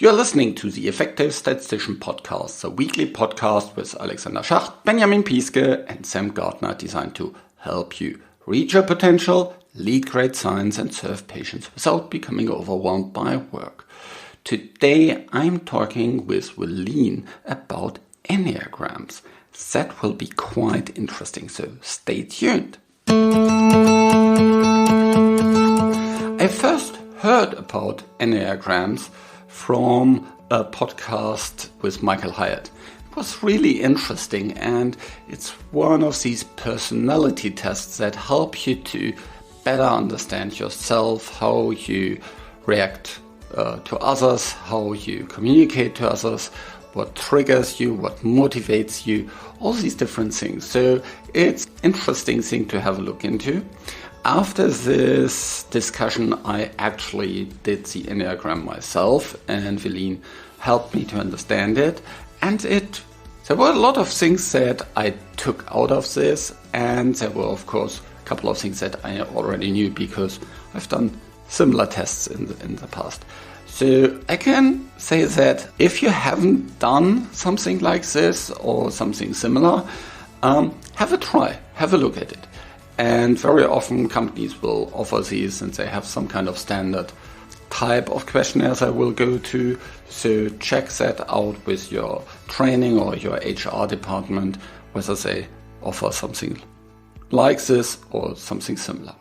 You're listening to the Effective Statistician podcast, a weekly podcast with Alexander Schacht, Benjamin Pieske, and Sam Gardner, designed to help you reach your potential, lead great science, and serve patients without becoming overwhelmed by work. Today, I'm talking with Willene about Enneagrams. That will be quite interesting, so stay tuned. I first heard about Enneagrams from a podcast with Michael Hyatt. It was really interesting, and it's one of these personality tests that help you to better understand yourself, how you react to others, how you communicate to others, what triggers you, what motivates you, all these different things. So it's an interesting thing to have a look into. After this discussion, I actually did the Enneagram myself, and Willene helped me to understand it. And there were a lot of things that I took out of this, and there were, of course, a couple of things that I already knew because I've done similar tests in the past. So I can say that if you haven't done something like this or something similar, have a try, have a look at it. And very often companies will offer these, and they have some kind of standard type of questionnaires I will go to. So check that out with your training or your HR department, whether they offer something like this or something similar.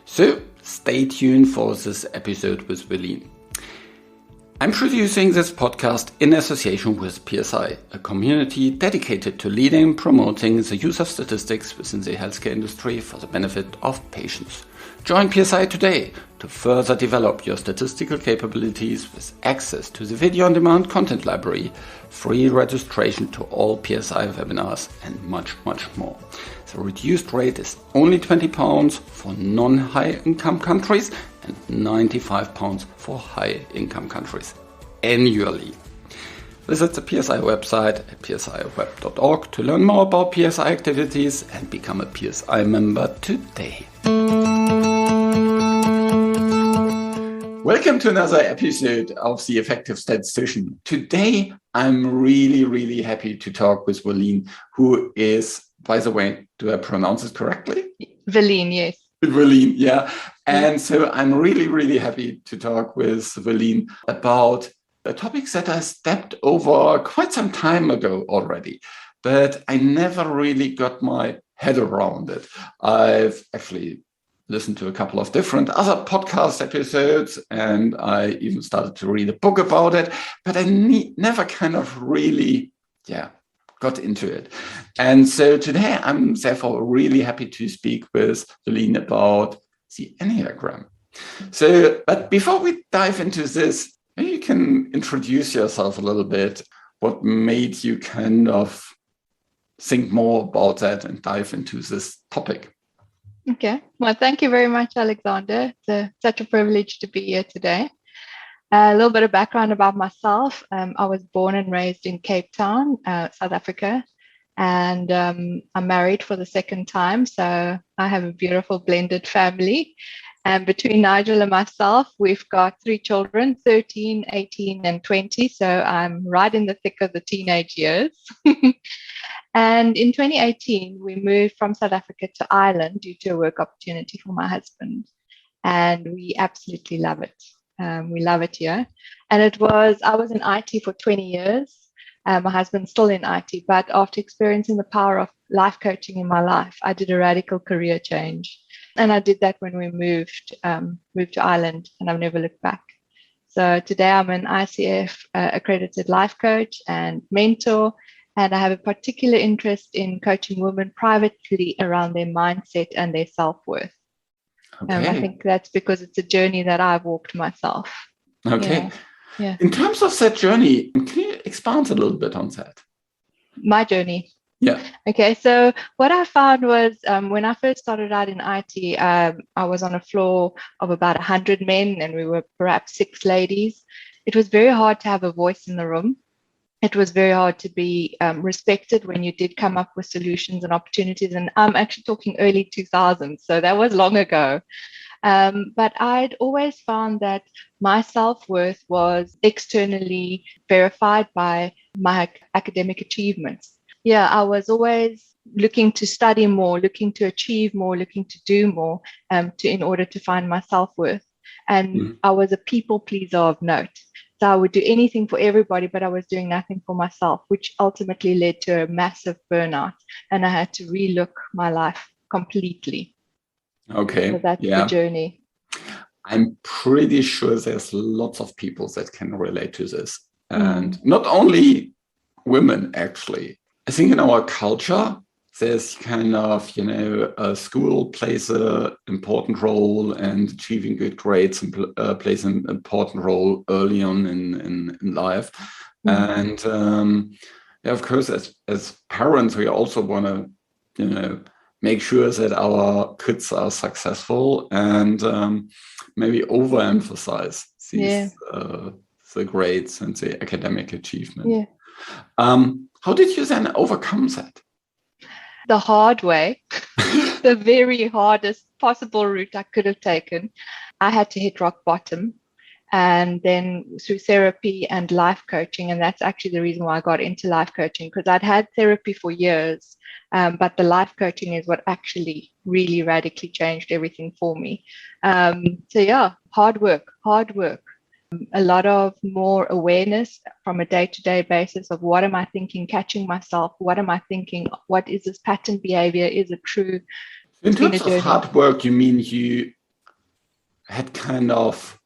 So stay tuned for this episode with Willene. I'm producing this podcast in association with PSI, a community dedicated to leading and promoting the use of statistics within the healthcare industry for the benefit of patients. Join PSI today to further develop your statistical capabilities with access to the video-on-demand content library, free registration to all PSI webinars, and much, much more. The reduced rate is only £20 for non-high-income countries and £95 for high-income countries annually. Visit the PSI website at psiweb.org to learn more about PSI activities and become a PSI member today. Welcome to another episode of the Effective Statistician. Today, I'm really happy to talk with Willene, who is, by the way, do I pronounce it correctly? Willene, yes. Willene, yeah. And so I'm really happy to talk with Willene about a topic that I stepped over quite some time ago already, but I never really got my head around it. I've actually listened to a couple of different other podcast episodes, and I even started to read a book about it, but I never kind of really, got into it. And so today I'm therefore really happy to speak with Willene about the Enneagram. So, but before we dive into this, maybe you can introduce yourself a little bit. What made you kind of think more about that and dive into this topic? Okay. Well, thank you very much, Alexander. It's such a privilege to be here today. A little bit of background about myself. I was born and raised in Cape Town, South Africa, and I'm married for the second time. So I have a beautiful blended family. And between Nigel and myself, we've got 3 children, 13, 18, and 20. So I'm right in the thick of the teenage years. And in 2018, we moved from South Africa to Ireland due to a work opportunity for my husband. And we absolutely love it. We love it here. And I was in IT for 20 years. My husband's still in IT, but after experiencing the power of life coaching in my life, I did a radical career change. And I did that when we moved to Ireland, and I've never looked back. So today I'm an ICF accredited life coach and mentor, and I have a particular interest in coaching women privately around their mindset and their self-worth. Okay. I think that's because it's a journey that I've walked myself. Okay. Yeah. In terms of that journey, can you expand a little bit on that? My journey. Yeah. Okay. So what I found was when I first started out in IT, I was on a floor of about 100 men, and we were perhaps 6 ladies. It was very hard to have a voice in the room. It was very hard to be respected when you did come up with solutions and opportunities. And I'm actually talking early 2000s, so that was long ago. But I'd always found that my self-worth was externally verified by my academic achievements. Yeah, I was always looking to study more, looking to achieve more, looking to do more in order to find my self-worth. And I was a people pleaser of note. So I would do anything for everybody, but I was doing nothing for myself, which ultimately led to a massive burnout. And I had to relook my life completely. Okay. So that's the journey. I'm pretty sure there's lots of people that can relate to this. And not only women, actually. I think in our culture, there's kind of, school plays an important role, and achieving good grades plays an important role early on in life. And of course, as parents, we also want to, make sure that our kids are successful, and maybe overemphasize these the grades and the academic achievement. How did you then overcome that? The hard way, the very hardest possible route I could have taken. I had to hit rock bottom, and then through therapy and life coaching. And that's actually the reason why I got into life coaching, because I'd had therapy for years, but the life coaching is what actually really radically changed everything for me. Hard work. A lot of more awareness from a day-to-day basis of what am I thinking, catching myself, what am I thinking, what is this pattern behavior, is it true? In terms of hard work, you mean you had kind of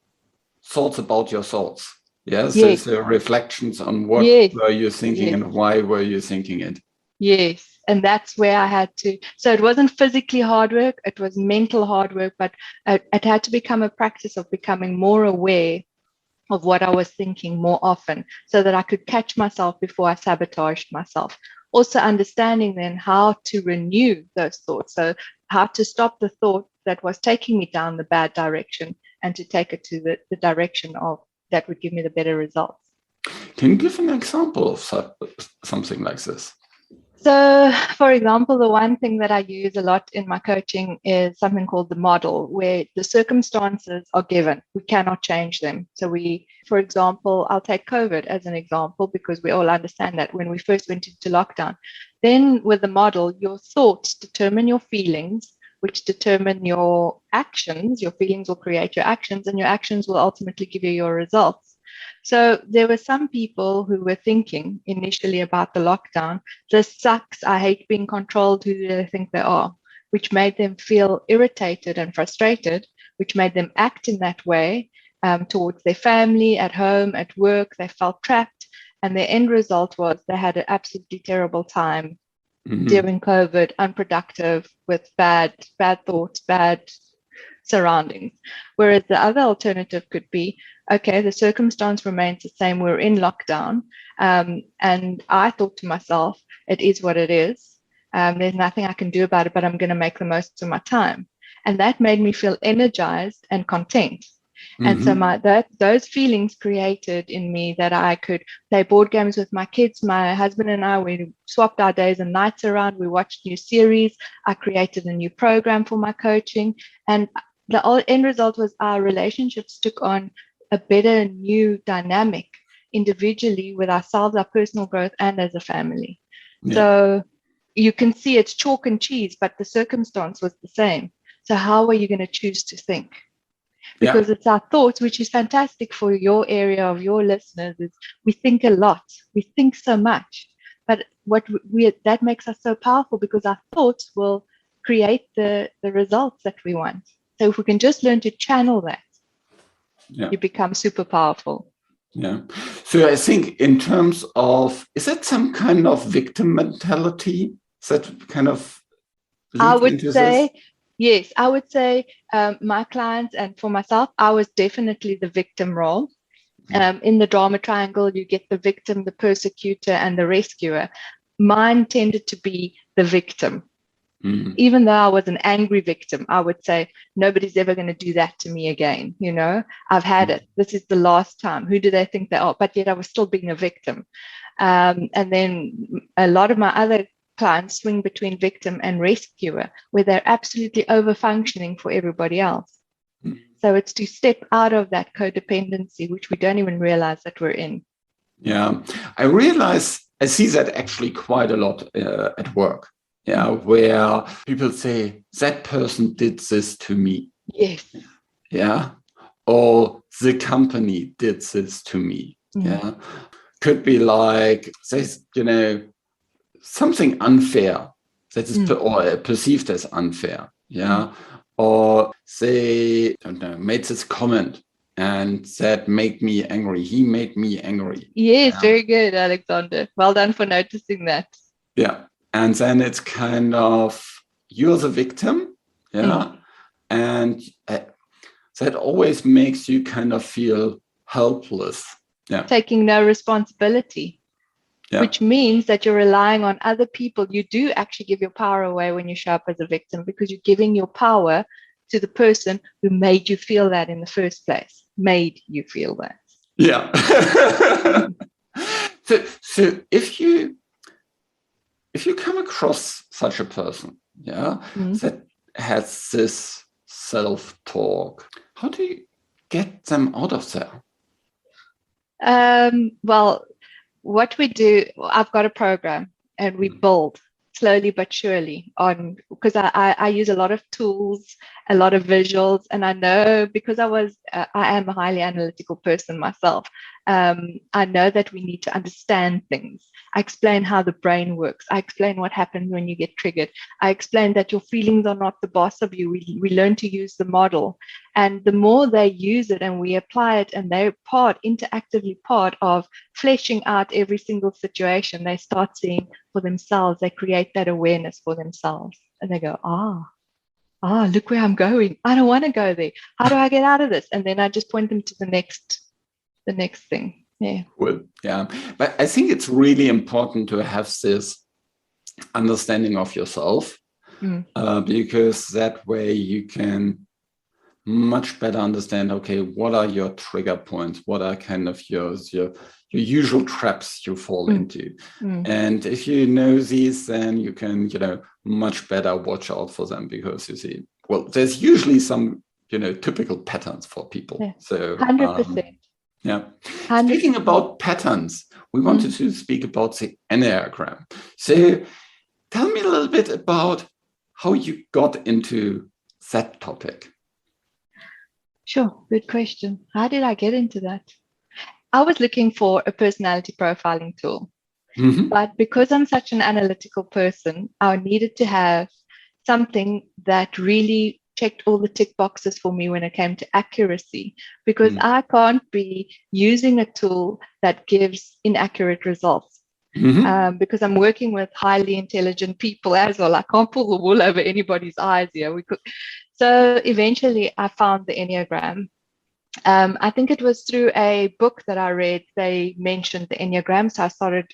thoughts about your thoughts? Yes. So reflections on what were you thinking and why were you thinking it? Yes. And that's where I had to. So it wasn't physically hard work, it was mental hard work, but it had to become a practice of becoming more aware of what I was thinking more often, so that I could catch myself before I sabotaged myself. Also understanding then how to renew those thoughts. So how to stop the thought that was taking me down the bad direction and to take it to the direction of that would give me the better results. Can you give an example of something like this? So, for example, the one thing that I use a lot in my coaching is something called the model, where the circumstances are given. We cannot change them. So for example, I'll take COVID as an example, because we all understand that when we first went into lockdown. Then with the model, your thoughts determine your feelings, which determine your actions. Your feelings will create your actions, and your actions will ultimately give you your results. So there were some people who were thinking initially about the lockdown, this sucks, I hate being controlled, who do they think they are? Which made them feel irritated and frustrated, which made them act in that way towards their family, at home, at work. They felt trapped, and the end result was they had an absolutely terrible time during COVID, unproductive, with bad thoughts, bad surroundings. Whereas the other alternative could be, okay, the circumstance remains the same. We're in lockdown. And I thought to myself, it is what it is. There's nothing I can do about it, but I'm going to make the most of my time. And that made me feel energized and content. And so those feelings created in me that I could play board games with my kids. My husband and I, we swapped our days and nights around. We watched new series. I created a new program for my coaching. And the end result was our relationships took on a better new dynamic individually with ourselves, our personal growth, and as a family. So you can see it's chalk and cheese, but the circumstance was the same. So how are you going to choose to think? Because it's our thoughts, which is fantastic for your area of your listeners, is we think a lot, we think so much, but that makes us so powerful, because our thoughts will create the results that we want. So if we can just learn to channel that, you become super powerful. So I think in terms of, is that some kind of victim mentality that kind of I would say this? Yes, I would say my clients and for myself, I was definitely the victim role. In the drama triangle, you get the victim, the persecutor, and the rescuer. Mine tended to be the victim. Even though I was an angry victim, I would say, nobody's ever going to do that to me again. I've had it. This is the last time. Who do they think they are? But yet I was still being a victim. And then a lot of my other clients swing between victim and rescuer, where they're absolutely over functioning for everybody else. So it's to step out of that codependency, which we don't even realize that we're in. Yeah, I see that actually quite a lot at work. Yeah, where people say, that person did this to me. Yes. Yeah. Or the company did this to me. Yeah. Could be like, something unfair that is or perceived as unfair. Yeah. Or they, don't know, made this comment and that made me angry. He made me angry. Yes, very good, Alexander. Well done for noticing that. Yeah. And then it's kind of, you're the victim. Yeah. And that always makes you kind of feel helpless. Yeah. Taking no responsibility. Yeah. Which means that you're relying on other people. You do actually give your power away when you show up as a victim, because you're giving your power to the person who made you feel that in the first place, made you feel that. Yeah. So if you come across such a person, that has this self-talk, how do you get them out of there? Well, what we do, I've got a program and we build slowly but surely on, because I use a lot of tools, a lot of visuals, and I know, because I am a highly analytical person myself, I know that we need to understand things. I explain how the brain works. I explain what happens when you get triggered. I explain that your feelings are not the boss of you. We learn to use the model. And the more they use it and we apply it, and they're interactively part of fleshing out every single situation, they start seeing for themselves. They create that awareness for themselves. And they go, look where I'm going. I don't want to go there. How do I get out of this? And then I just point them to the next thing. Yeah. Cool. Yeah. But I think it's really important to have this understanding of yourself, because that way you can much better understand, okay, what are your trigger points? What are kind of your usual traps you fall into? And if you know these, then you can, much better watch out for them, because you see, well, there's usually some, typical patterns for people. Yeah. So 100%. Yeah. 100%. Speaking about patterns, we wanted to speak about the Enneagram. So tell me a little bit about how you got into that topic. Sure. Good question. How did I get into that? I was looking for a personality profiling tool. But because I'm such an analytical person, I needed to have something that really checked all the tick boxes for me when it came to accuracy, because I can't be using a tool that gives inaccurate results. Because I'm working with highly intelligent people as well. I can't pull the wool over anybody's eyes here. So eventually I found the Enneagram. I think it was through a book that I read. They mentioned the Enneagram. So I started,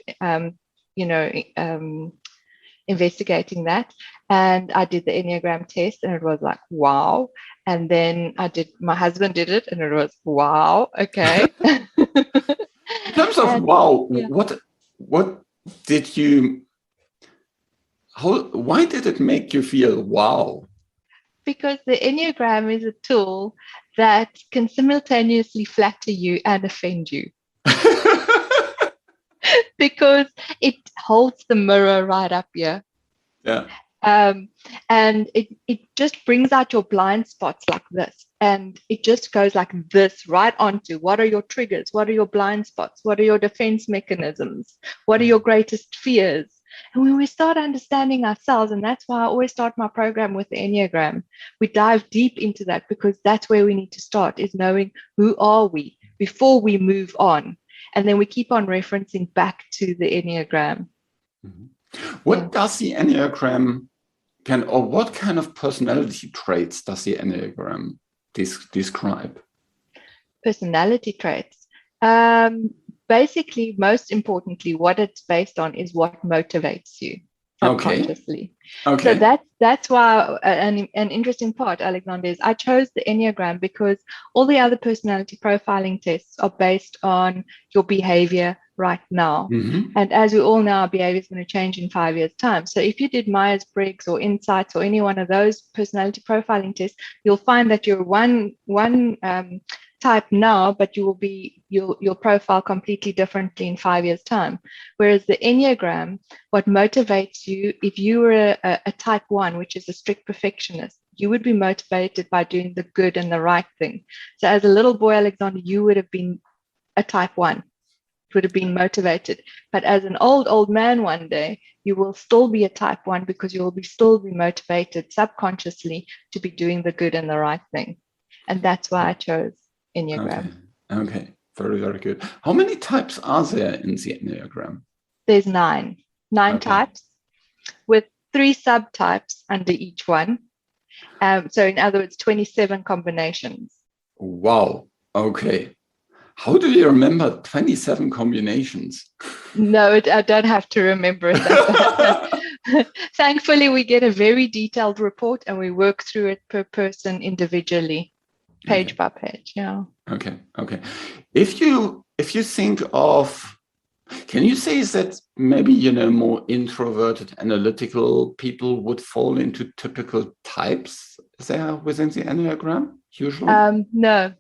investigating that. And I did the Enneagram test and it was like, wow. And then my husband did it and it was, wow. Okay. In terms of wow, yeah. What did you, why did it make you feel wow? Because the Enneagram is a tool that can simultaneously flatter you and offend you. Because it holds the mirror right up here. Yeah. And it just brings out your blind spots like this. And it just goes like this right onto what are your triggers? What are your blind spots? What are your defense mechanisms? What are your greatest fears? And when we start understanding ourselves, and that's why I always start my program with the Enneagram, we dive deep into that, because that's where we need to start, is knowing who are we before we move on. And then we keep on referencing back to the Enneagram. What does the Enneagram or what kind of personality traits does the Enneagram describe? Personality traits. Basically, most importantly, what it's based on is what motivates you. subconsciously. Okay. So that's why an interesting part, Alexander, is I chose the Enneagram because all the other personality profiling tests are based on your behavior right now. Mm-hmm. And as we all know, our behavior is going to change in 5 years' time. So if you did Myers-Briggs or Insights or any one of those personality profiling tests, you'll find that you're one type now, but you will be your profile completely differently in 5 years' time. Whereas the Enneagram, what motivates you, if you were a type 1, which is a strict perfectionist, you would be motivated by doing the good and the right thing. So as a little boy, Alexander, you would have been a type 1, would have been motivated. But as an old man one day, you will still be a type 1 because you will still be motivated subconsciously to be doing the good and the right thing. And that's why I chose Enneagram. Okay. Very, very good. How many types are there in the Enneagram? There's nine types with 3 subtypes under each one. So in other words, 27 combinations. Wow. Okay. How do you remember 27 combinations? No, I don't have to remember it. Thankfully, we get a very detailed report and we work through it per person individually, page by page. Yeah. Okay. If you think of, can you say that maybe, more introverted, analytical people would fall into typical types there within the Enneagram usually? No,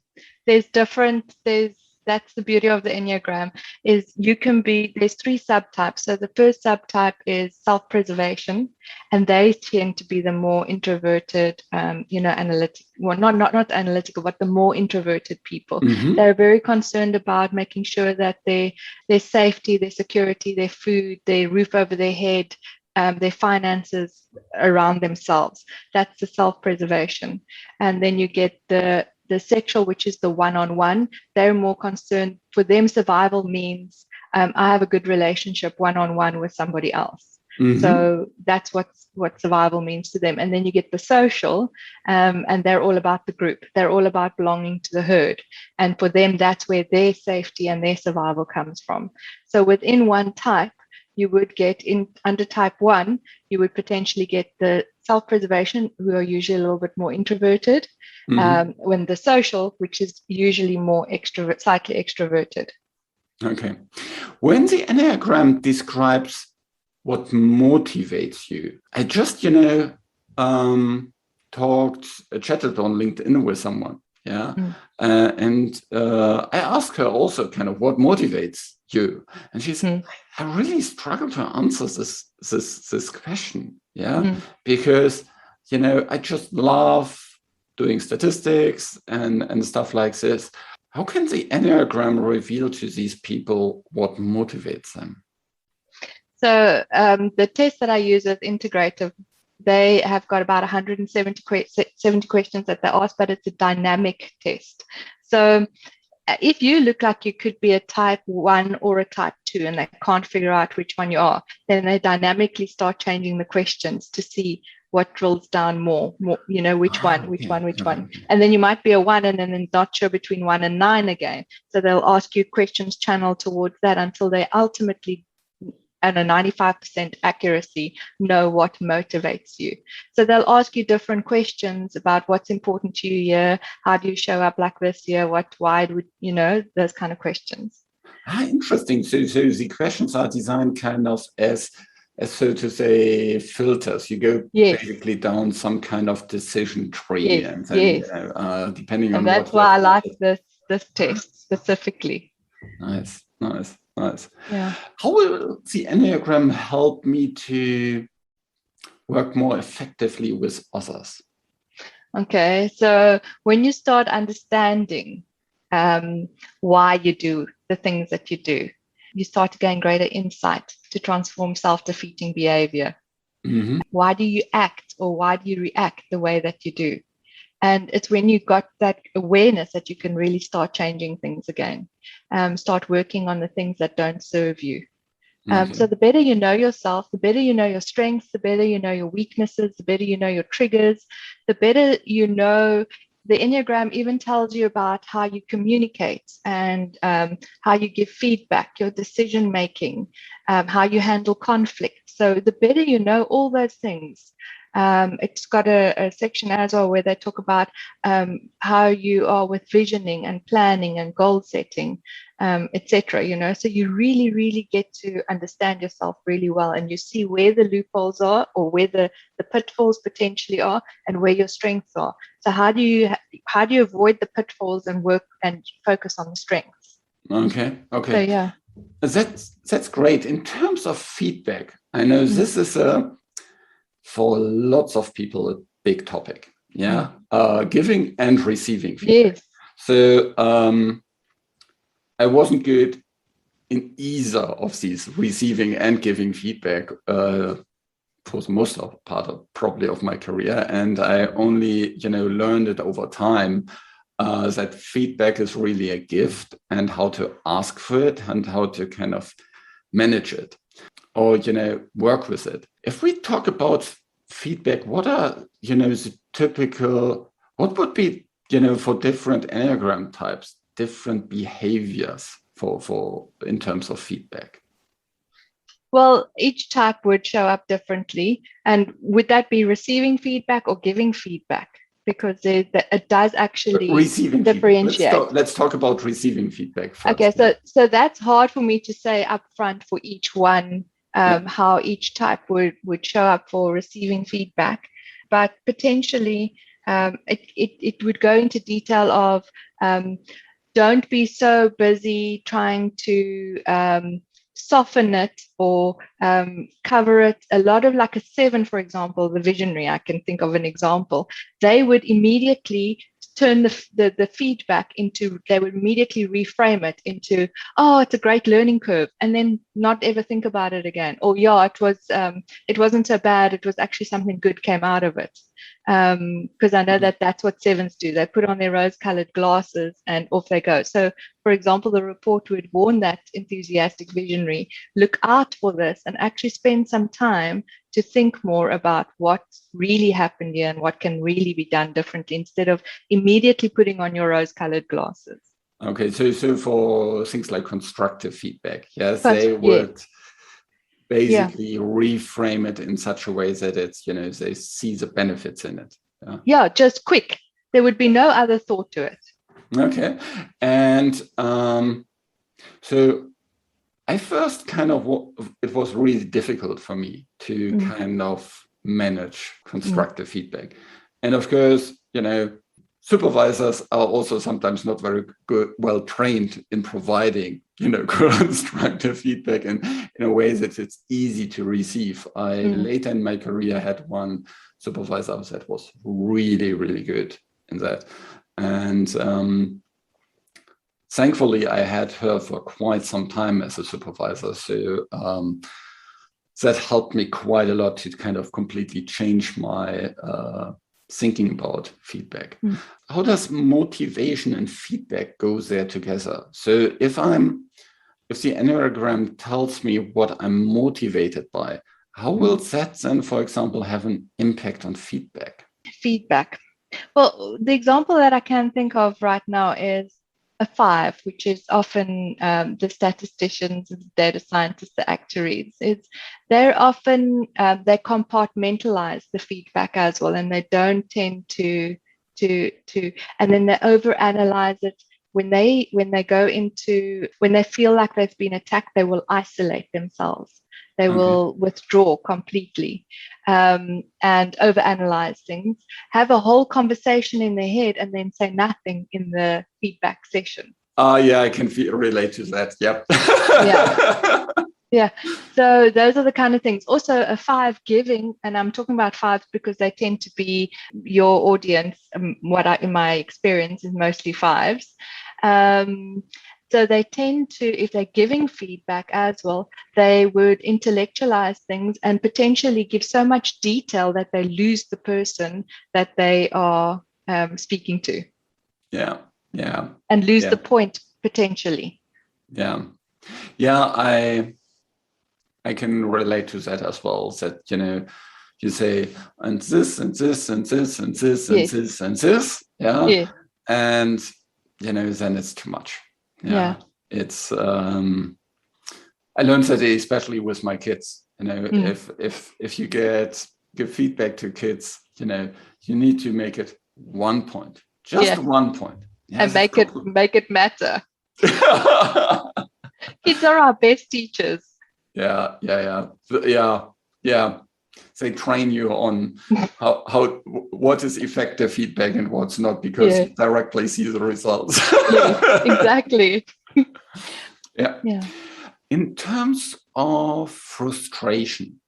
that's the beauty of the Enneagram is there's 3 subtypes. So the first subtype is self-preservation, and they tend to be the more introverted, analytic, well, not analytical, but the more introverted people. Mm-hmm. They're very concerned about making sure that their safety, their security, their food, their roof over their head, their finances around themselves. That's the self-preservation. And then you get the sexual, which is the one-on-one. They're more concerned, for them, survival means I have a good relationship one-on-one with somebody else. Mm-hmm. So that's what survival means to them. And then you get the social, and they're all about the group. They're all about belonging to the herd. And for them, that's where their safety and their survival comes from. So within one type, you would get under type 1, you would potentially get the self-preservation, who are usually a little bit more introverted, when the social, which is usually more slightly extroverted. Okay. When the Enneagram describes what motivates you, I just, chatted on LinkedIn with someone. Yeah. And I asked her also kind of what motivates you. And she said, I really struggle to answer this question. Yeah. Because, I just love doing statistics and stuff like this. How can the Enneagram reveal to these people what motivates them? So the test that I use is integrative. They have got about 170 questions that they ask, but it's a dynamic test. So if you look like you could be a type 1 or a type 2 and they can't figure out which one you are, then they dynamically start changing the questions to see what drills down more, which one. And then you might be a 1 and then not sure between 1 and 9 again. So they'll ask you questions channeled towards that until they ultimately, at a 95% accuracy, know what motivates you. So they'll ask you different questions about what's important to you here, how do you show up like this here, why would, those kind of questions. Interesting. So the questions are designed kind of as so to say, filters. You go basically down some kind of decision tree, and then depending on that's why I like this test specifically. Nice. Yeah. How will the Enneagram help me to work more effectively with others? Okay, so when you start understanding why you do the things that you do, you start to gain greater insight to transform self-defeating behavior. Mm-hmm. Why do you act or why do you react the way that you do? And it's when you got that awareness that you can really start changing things again, start working on the things that don't serve you. So the better you know yourself, the better you know your strengths, the better you know your weaknesses, the better you know your triggers, the better you know the Enneagram even tells you about how you communicate and how you give feedback, your decision making, how you handle conflict. So the better you know all those things, it's got a section as well where they talk about how you are with visioning and planning and goal setting, etc. So you really, really get to understand yourself really well, and you see where the loopholes are or where the pitfalls potentially are and where your strengths are. So how do you avoid the pitfalls and work and focus on the strengths? Okay. So yeah, that's great. In terms of feedback, I know this is for lots of people a big topic. Yeah, giving and receiving feedback. Yes. So I wasn't good in either of these, receiving and giving feedback, for the most of part of probably of my career, and I only learned it over time, that feedback is really a gift, and how to ask for it and how to kind of manage it or work with it. If we talk about feedback, what are the typical, what would be for different Enneagram types, different behaviors for in terms of feedback? Well, each type would show up differently. And would that be receiving feedback or giving feedback? Because it does actually receiving differentiate. Let's talk about receiving feedback first. Okay, so that's hard for me to say upfront for each one, how each type would show up for receiving feedback. But potentially it would go into detail of don't be so busy trying to soften it or cover it. A lot of, like a 7, for example, the visionary, I can think of an example, they would immediately turn the feedback into, they would immediately reframe it into, oh, it's a great learning curve, and then not ever think about it again. Or it wasn't so bad, it was actually something good came out of it. Because I know that's what 7s do. They put on their rose-colored glasses and off they go. So, for example, the report would warn that enthusiastic visionary, look out for this and actually spend some time to think more about what really happened here and what can really be done differently, instead of immediately putting on your rose-colored glasses. Okay, so for things like constructive feedback, yes, they would basically reframe it in such a way that it's, they see the benefits in it. Yeah, just quick. There would be no other thought to it. Okay. And so I first it was really difficult for me to kind of manage constructive feedback. And of course, supervisors are also sometimes not very well trained in providing, constructive feedback in a way that it's easy to receive. I later in my career had one supervisor that was really, really good in that. And thankfully, I had her for quite some time as a supervisor. So that helped me quite a lot to kind of completely change my thinking about feedback. How does motivation and feedback go there together? So if the Enneagram tells me what I'm motivated by, how will that then, for example, have an impact on feedback? Feedback. Well, the example that I can think of right now is a 5, which is often the statisticians, the data scientists, the actuaries. They're often, they compartmentalize the feedback as well, and they don't tend to, and then they overanalyze it. When they feel like they've been attacked, they will isolate themselves. They will withdraw completely and overanalyze things, have a whole conversation in their head, and then say nothing in the feedback session. Yeah, I can relate to that. Yep. Yeah. So those are the kind of things. Also, a 5 giving, and I'm talking about 5s because they tend to be your audience. In my experience, is mostly 5s. So they tend to, if they're giving feedback as well, they would intellectualize things and potentially give so much detail that they lose the person that they are speaking to. Yeah. And lose the point potentially. Yeah. I can relate to that as well. That you say, and this, and this, and this, and this, and Yes. this, and this. Yeah. Yeah. And, then it's too much. Yeah. It's, I learned that especially with my kids, if you give feedback to kids, you need to make it 1 point, just 1 point. Yes, and make it matter. Kids are our best teachers. Yeah. They train you on what is effective feedback and what's not, because you directly see the results. Yes, exactly. Yeah. In terms of frustration,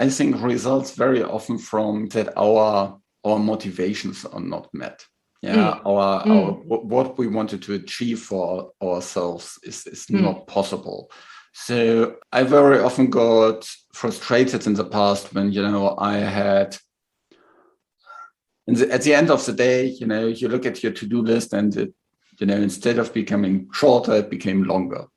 I think, results very often from that our motivations are not met. Our what we wanted to achieve for ourselves is not possible. So I very often got frustrated in the past when, I had, at the end of the day, you look at your to-do list and it, instead of becoming shorter, it became longer.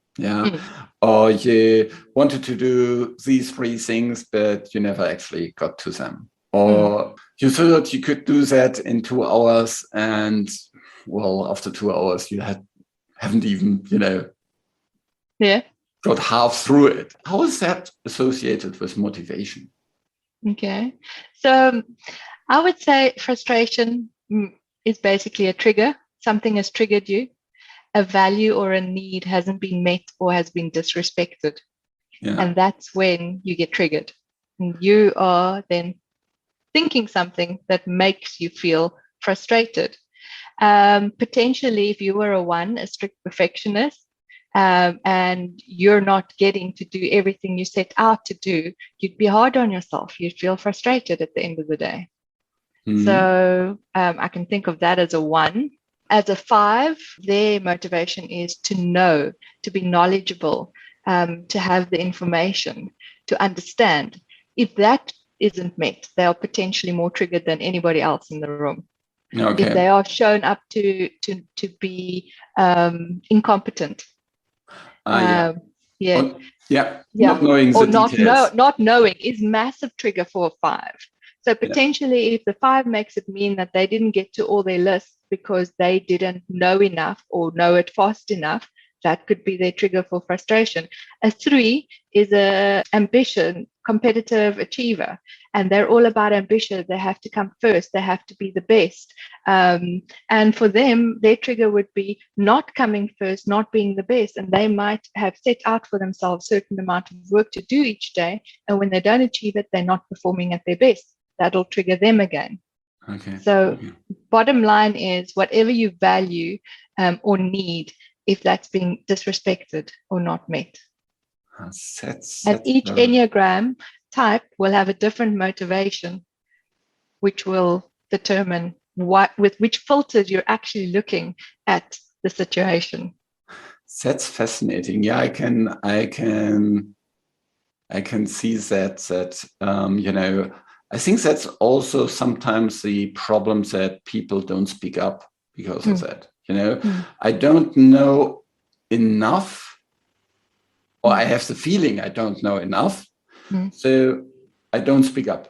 Or you wanted to do these 3 things, but you never actually got to them. Or you thought you could do that in 2 hours, and well, after 2 hours, you haven't even, got half through it. How is that associated with motivation? Okay. So I would say frustration is basically a trigger. Something has triggered you. A value or a need hasn't been met or has been disrespected. And that's when you get triggered. And you are then thinking something that makes you feel frustrated. Potentially, if you were a strict perfectionist, and you're not getting to do everything you set out to do, you'd be hard on yourself. You'd feel frustrated at the end of the day. So I can think of that as a 1. As a 5, their motivation is to know, to be knowledgeable, to have the information, to understand. If that isn't met, they are potentially more triggered than anybody else in the room. Okay. If they are shown up to be incompetent. Not knowing or the details. Not knowing is massive trigger for a 5. So potentially, if the 5 makes it mean that they didn't get to all their lists because they didn't know enough or know it fast enough, that could be their trigger for frustration. A 3 is a ambition, competitive achiever, and they're all about ambition. They have to come first. They have to be the best. And for them, their trigger would be not coming first, not being the best. And they might have set out for themselves a certain amount of work to do each day. And when they don't achieve it, they're not performing at their best. That'll trigger them again. Okay. So bottom line is, whatever you value or need, if that's being disrespected or not met. And each Enneagram type will have a different motivation, which will determine with which filters you're actually looking at the situation. That's fascinating. Yeah, I can see that. I think that's also sometimes the problem, that people don't speak up because of that. I don't know enough, or I have the feeling I don't know enough, so I don't speak up.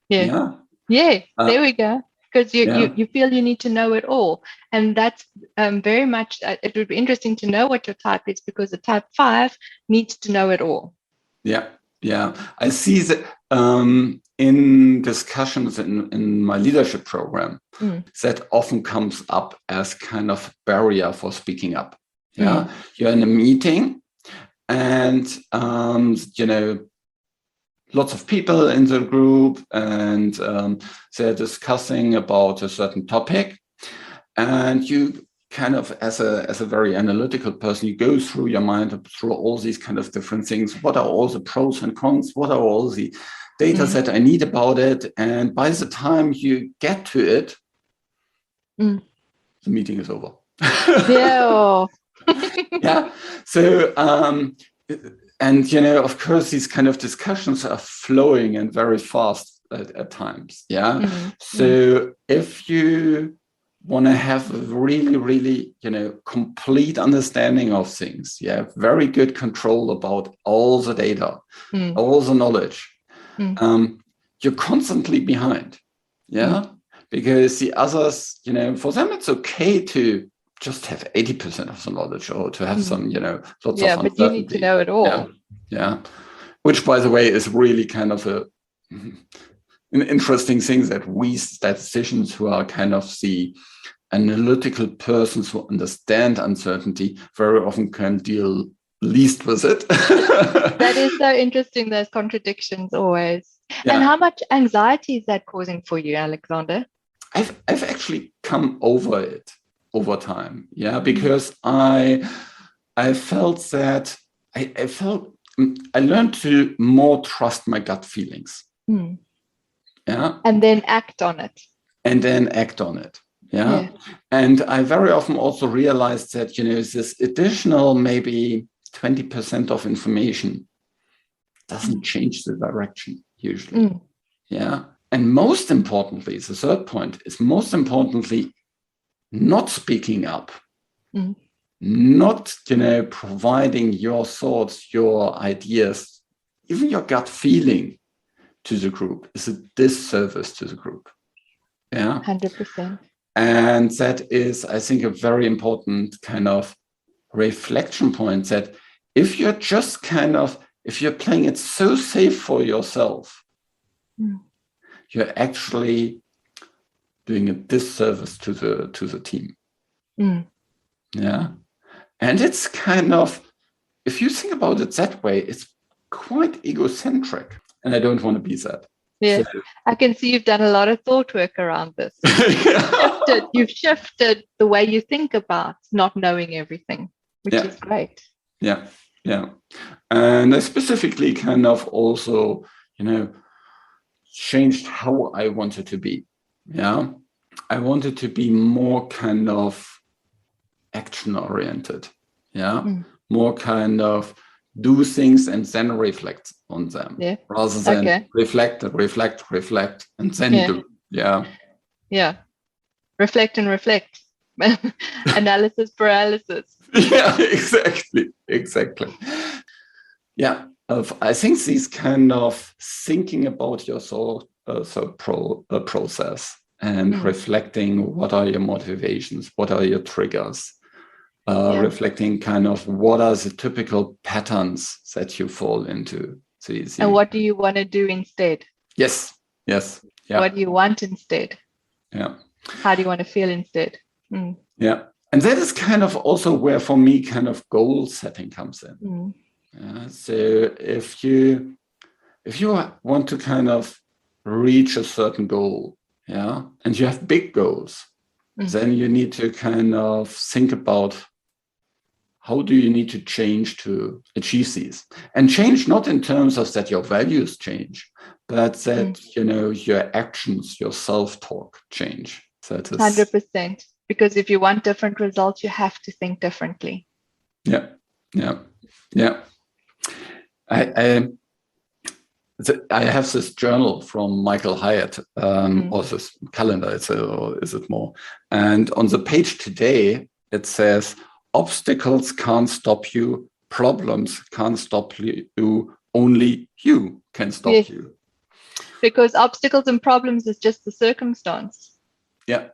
Yeah, there we go. Because you feel you need to know it all. And that's very much, it would be interesting to know what your type is, because the type 5 needs to know it all. Yeah. I see that in discussions in my leadership program, that often comes up as kind of barrier for speaking up. You're in a meeting, and lots of people in the group, and they're discussing about a certain topic, and you kind of, as a very analytical person, you go through your mind through all these kind of different things. What are all the pros and cons? What are all the data that I need about it? And by the time you get to it, the meeting is over. Yeah. So, and of course, these kind of discussions are flowing and very fast at times. So if you want to have a really, really, complete understanding of things, very good control about all the data, all the knowledge, you're constantly behind. Yeah. Because the others, for them, it's okay to just have 80% of the knowledge or to have some, lots of uncertainty. Yeah, but you need to know it all. Yeah. Which, by the way, is really kind of an interesting thing that we statisticians who are kind of the analytical persons who understand uncertainty very often can deal least with it. That is so interesting, those contradictions always. Yeah. And how much anxiety is that causing for you, Alexander? I've actually come over it over time. Yeah, because I felt that I learned to more trust my gut feelings. Yeah. And then act on it. Yeah. And I very often also realized that, this additional maybe 20% of information doesn't change the direction usually. Yeah. And most importantly, the third point is not speaking up, not, providing your thoughts, your ideas, even your gut feeling to the group is a disservice to the group. Yeah. 100%. And that is, I think, a very important kind of reflection point that if you're just if you're playing it so safe for yourself, you're actually doing a disservice to the team. Yeah. And it's kind of, if you think about it that way, it's quite egocentric. And I don't want to be that. Yeah, so, I can see you've done a lot of thought work around this. You've shifted the way you think about not knowing everything, which is great. Yeah. And I specifically kind of also, changed how I wanted to be. Yeah. I wanted to be more kind of action oriented. Yeah. More kind of do things and then reflect on them rather than reflect, and then do. Yeah. Reflect and reflect. Analysis paralysis. Yeah, exactly. Yeah. I think these kind of thinking about your process and reflecting what are your motivations, what are your triggers, reflecting kind of what are the typical patterns that you fall into. And what do you want to do instead? Yes. Yeah. What do you want instead? Yeah. How do you want to feel instead? Yeah. And that is kind of also where, for me, kind of goal setting comes in. So if you want to kind of reach a certain goal, and you have big goals, then you need to kind of think about how do you need to change to achieve these, and change not in terms of that your values change, but that your actions, your self-talk change. That is 100%. Because if you want different results, you have to think differently. Yeah. I have this journal from Michael Hyatt, or this calendar, or is it more? And on the page today, it says, obstacles can't stop you, problems can't stop you, only you can stop you. Because obstacles and problems is just the circumstance. Yeah.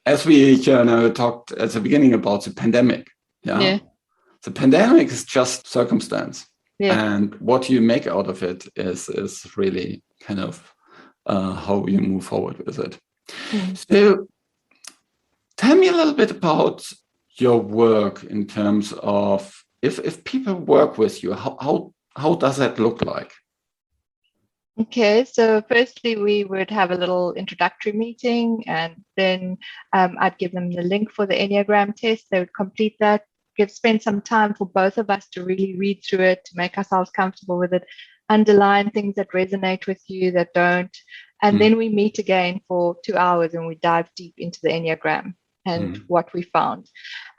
As we talked at the beginning about the pandemic. Yeah. The pandemic is just circumstance. Yeah. And what you make out of it is really kind of how you move forward with it. So tell me a little bit about your work in terms of if people work with you, how does that look like? Okay, so firstly, we would have a little introductory meeting, and then I'd give them the link for the Enneagram test. They would complete that, spend some time for both of us to really read through it, to make ourselves comfortable with it, underline things that resonate with you, that don't. And then we meet again for 2 hours and we dive deep into the Enneagram and what we found.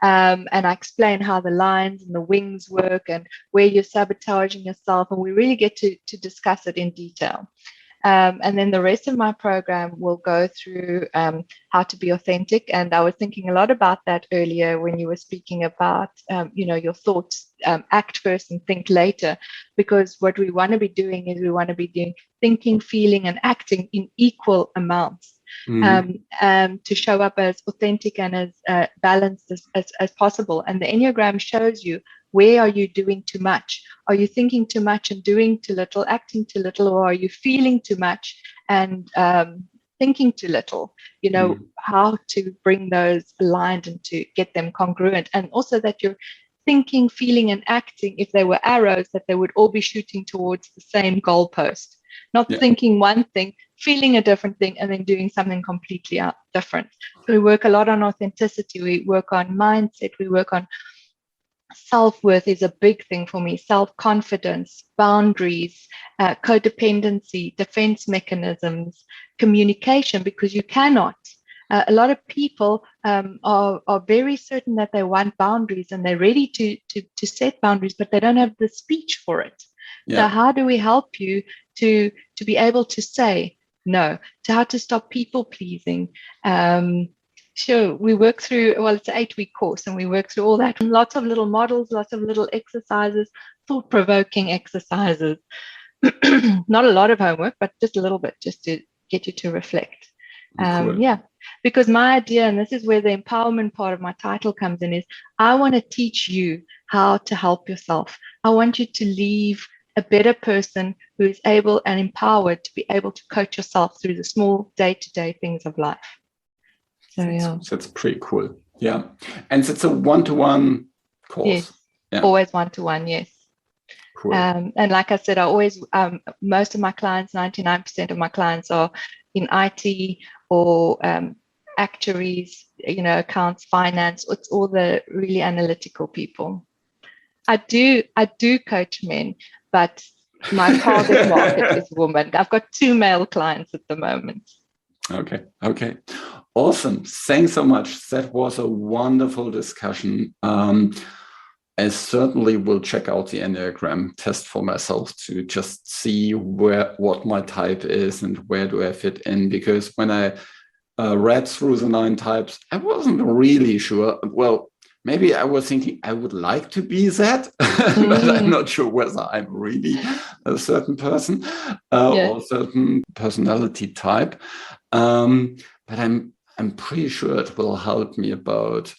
And I explain how the lines and the wings work and where you're sabotaging yourself. And we really get to discuss it in detail. And then the rest of my program will go through how to be authentic. And I was thinking a lot about that earlier when you were speaking about, your thoughts, act first and think later, because what we want to be doing is we want to be doing thinking, feeling, and acting in equal amounts. To show up as authentic and as balanced as possible. And the Enneagram shows you, where are you doing too much? Are you thinking too much and doing too little, acting too little, or are you feeling too much and thinking too little? How to bring those aligned and to get them congruent. And also that you're thinking, feeling, and acting, if they were arrows, that they would all be shooting towards the same goalpost. Not thinking one thing, feeling a different thing, and then doing something completely different. So we work a lot on authenticity. We work on mindset. We work on self-worth is a big thing for me. Self-confidence, boundaries, codependency, defense mechanisms, communication, because you cannot. A lot of people are very certain that they want boundaries and they're ready to set boundaries, but they don't have the speech for it. So how do we help you to be able to say no, to how to stop people pleasing? Sure, we work through, it's an 8-week course, and we work through all that. Lots of little models, lots of little exercises, thought-provoking exercises. Not a lot of homework, but just a little bit, just to get you to reflect. Cool. Because my idea, and this is where the empowerment part of my title comes in, is I want to teach you how to help yourself. I want you to leave a better person who is able and empowered to be able to coach yourself through the small day-to-day things of life. So that's pretty cool. Yeah. And it's a one-to-one course. Yes. Yeah. Always one-to-one, yes. Cool. And like I said, I always, most of my clients, 99% of my clients are in IT or actuaries, accounts, finance. It's all the really analytical people. I do coach men, but my target market is women. I've got 2 male clients at the moment. Okay. Awesome. Thanks so much. That was a wonderful discussion. I certainly will check out the Enneagram test for myself to just see what my type is and where do I fit in. Because when I read through the 9 types, I wasn't really sure. Well, maybe I was thinking I would like to be that, but I'm not sure whether I'm really a certain person or certain personality type. But I'm pretty sure it will help me about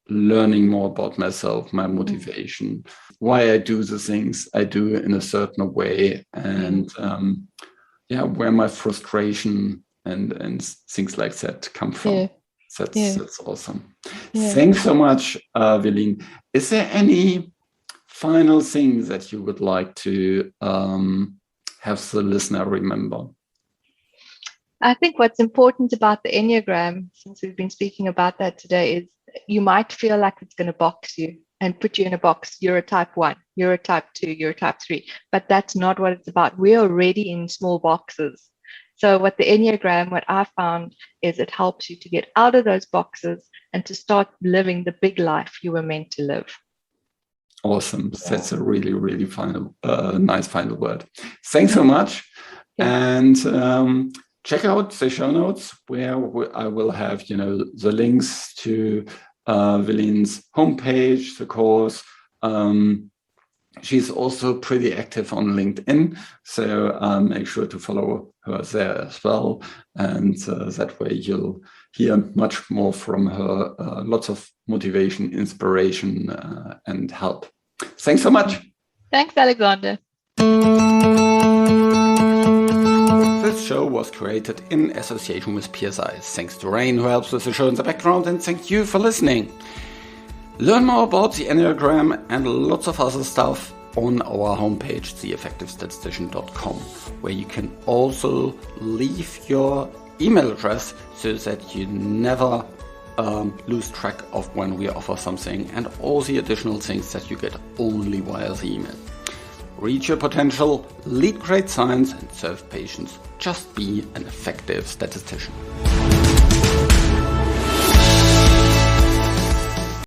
learning more about myself, my motivation, why I do the things I do in a certain way, and where my frustration and things like that come from. That's awesome. Thanks so much, Willene. Is there any final thing that you would like to have the listener remember? I think what's important about the Enneagram, since we've been speaking about that today, is you might feel like it's going to box you and put you in a box. You're a type 1, you're a type 2, you're a type 3. But that's not what it's about. We're already in small boxes. So what the Enneagram, what I found, is it helps you to get out of those boxes and to start living the big life you were meant to live. Awesome. That's a really, really nice final word. Thanks so much. And check out the show notes where I will have, the links to Willene's homepage, the course. She's also pretty active on LinkedIn, so make sure to follow her there as well. And that way you'll hear much more from her, lots of motivation, inspiration, and help. Thanks so much. Thanks, Alexander. This show was created in association with PSI. Thanks to Rain, who helps with the show in the background, and thank you for listening. Learn more about the Enneagram and lots of other stuff on our homepage, theeffectivestatistician.com, where you can also leave your email address so that you never lose track of when we offer something and all the additional things that you get only via the email. Reach your potential, lead great science, and serve patients. Just be an effective statistician.